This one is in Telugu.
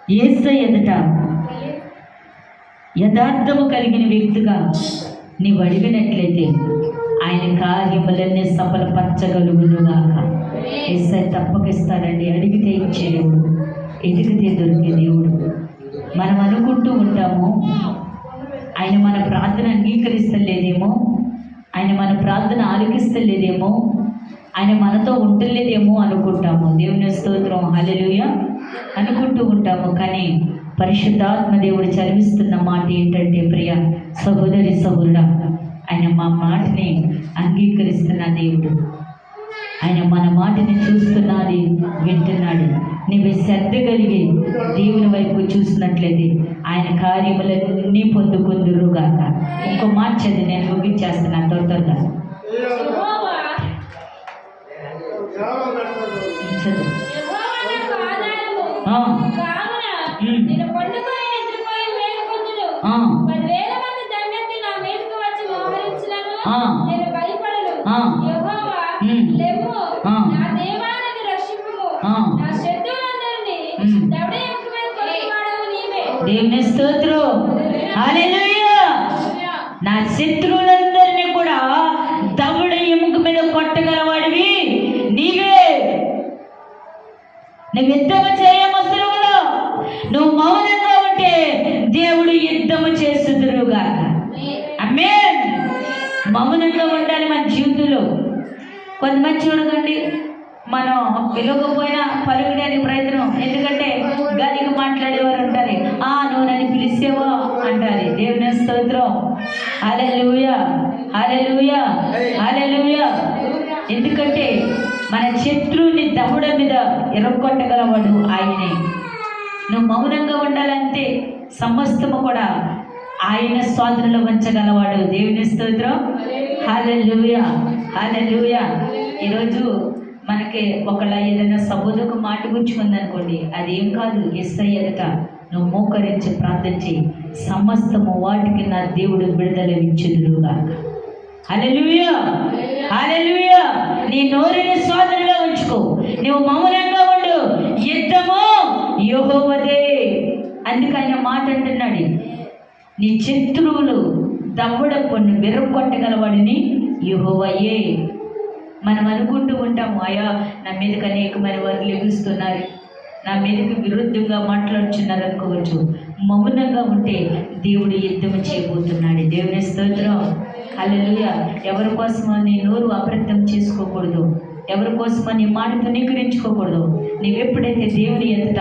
యేసయ్య ఎదుట యథార్థము కలిగిన వ్యక్తిగా నీవు అడిగినట్లయితే ఆయన కార్యములన్నీ సఫలపరచగలుగునుగాక. యేసయ్య తప్పకిస్తాడండి. అడిగితే ఇచ్చే దేవుడు, ఎదిగితే దొరికే దేవుడు. మనం అనుకుంటూ ఉంటాము ఆయన మన ప్రార్థన అంగీకరిస్తలేదేమో, ఆయన మన ప్రార్థన ఆలకిస్తలేదేమో, ఆయన మనతో ఉండలేదేమో అనుకుంటాము. దేవుని స్తోత్రం, హల్లెలూయా అనుకుంటూ ఉంటాము. కానీ పరిశుద్ధాత్మ దేవుడు చదివిస్తున్న మాట ఏంటంటే, ప్రియ సహోదరి సహోదరుడా, ఆయన మా మాటని అంగీకరిస్తున్న దేవుడు. ఆయన మన మాటని చూస్తున్నాడు, వింటున్నాడు. నీవు శ్రద్ధ కలిగి దేవుని వైపు చూసినట్లయితే ఆయన కార్యములన్నీ పొందుకుందురుగాక. ఇంకో మాట చదివి నేను ముగించేస్తున్నాను త్వరగా. దేవుని స్తోత్రం, హల్లెలూయా. నా శత్రువులందరినీ కూడా దవడ ఎముక మీద కొట్టగలవాడివి నీవే. నువ్వు యుద్ధము చేయమసలులో నువ్వు మౌనంగా ఉంటే దేవుడు యుద్ధము చేస్తుదురుగాక. ఆమేన్. మౌనంగా ఉండాలి మన జీవితంలో. కొంతమంది చూడకండి, మనం పిలవకపోయినా పలుకడానికి ప్రయత్నం, ఎందుకంటే గాలికి మాట్లాడేవారు ఉంటారు. నువ్వు నన్ను పిలిచేవో అంటారు. దేవుని స్తోత్రం, హల్లెలూయా హల్లెలూయా హల్లెలూయా. ఎందుకంటే మన శత్రువుని దవడ మీద ఎరగొట్టగలవాడు ఆయనే. నువ్వు మౌనంగా ఉండాలంటే సమస్తము కూడా ఆయన స్వాధీనంలో ఉంచగలవాడు. దేవుని స్తోత్రం, హల్లెలూయా హల్లెలూయా. ఈరోజు మనకి ఒకళ్ళ ఏదైనా సబోధకు మాట గుచ్చుకుందనుకోండి, అదేం కాదు. యేసయ్య ఎదుట నువ్వు మోకరించి ప్రార్థన చేయి, సమస్తము వాటికి నా దేవుడు విడుదల ఇచ్చుదురుగాక. హల్లెలూయా హల్లెలూయా. నీ నోరుని స్వాధీనంలో ఉంచుకో, నువ్వు మౌనంగా ఉండు. యుద్ధము యెహోవాదే. అందుకు ఆయన మాట అంటున్నాడు, నీ శత్రువులు దవడ పొన్ను విరగొట్టగలవాడిని యెహోవాయే. మనం అనుకుంటూ ఉంటాము, అయ్యా నా మీదకి అనేకమైన వారు లెగుస్తున్నారు, నా మీదకి విరుద్ధంగా మాట్లాడుచున్నారు అనుకోవచ్చు. మౌనంగా ఉంటే దేవుడు యుద్ధం చేయబోతున్నాడు. దేవుని స్తోత్రం, హల్లెలూయా. ఎవరి కోసమో నీ నోరు అప్రతం చేసుకోకూడదు, ఎవరి కోసమో నీ మాట తునీకరించుకోకూడదు. నీవెప్పుడైతే దేవుని ఎదుట